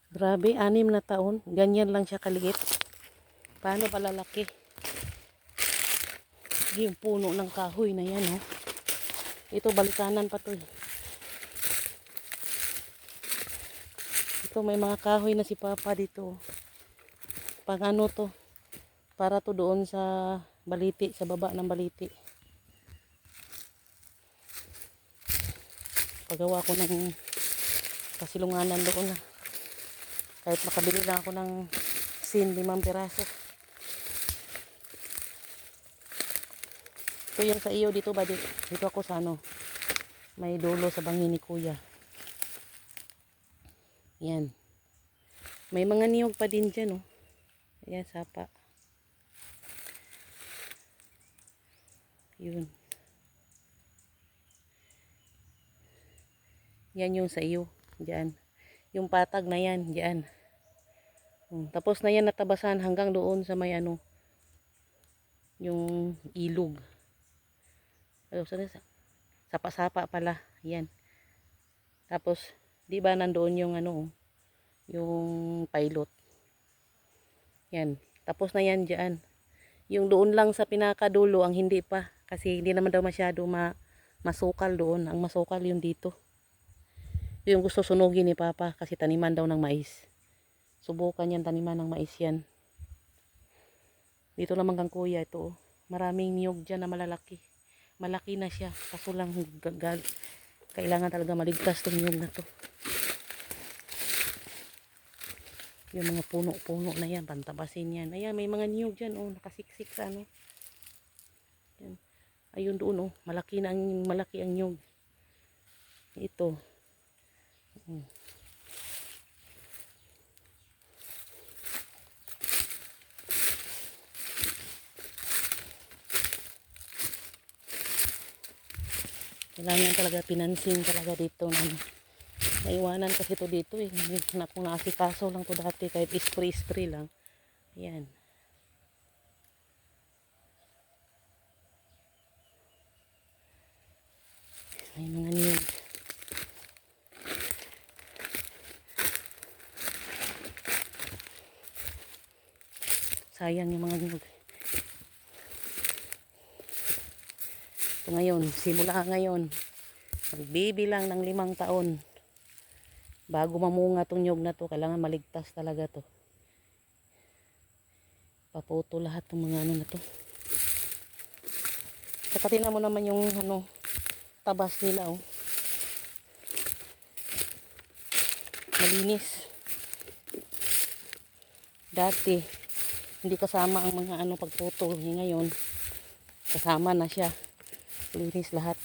Grabe, 6 na taon. Ganyan lang siya kaliit. Paano palalaki? Yung puno ng kahoy na yan, oh. Ito, balikanan pa to, eh. Ito, may mga kahoy na si Papa dito. Pang ano to? Para to doon sa baliti, sa baba ng baliti. Pagawa ko ng kasilunganan doon, ah. Kahit makabili lang ako ng 5 piraso. Ito yung sa iyo dito ba? Dito ako sa ano. May dulo sa bangin ni Kuya. Yan. May mga niyog pa din dyan, oh. Ayan, sapa. Yun. Yan yung sa iyo. Diyan. Yung patag na yan. Diyan. Tapos na yan natabasan hanggang doon sa may ano. Yung ilog. Sapa-sapa pala. Yan. Tapos, di ba nandoon yung ano, yung pilot. Yan. Tapos na yan dyan. Yung doon lang sa pinakadulo ang hindi pa. Kasi hindi naman daw masyado masukal doon. Ang masukal yung dito. Yung gusto sunugin ni Papa kasi taniman daw ng mais. Subukan yan, taniman ng mais yan. Dito naman kang Kuya ito, oh. Maraming niyog dyan na malalaki. Malaki na siya. Kaso lang kailangan talaga maligtas itong niyog na to. Yung mga puno-puno na yan, pantabasin yan. Ayan, may mga niyog dyan, oh, nakasiksik sa ano. Yan. Ayun doon, oh, malaki ang niyog. Ito. Kailangan talaga pinansin talaga dito na naiwanan kasi ito dito, eh. Kung naasikaso lang to dati kahit spray lang. Ayan. May mga niyog. Sayang yung mga niyog. Ito ngayon, simula ngayon, magbibilang ng 5 taon. Bago mamunga itong niyog na to, kailangan maligtas talaga to. Paputo lahat ng mga ano na to. Saka tingnan mo naman yung ano, tabas nila, oh. Malinis. Dati, hindi kasama ang mga ano pagputol. Ngayon, kasama na siya. Linis lahat.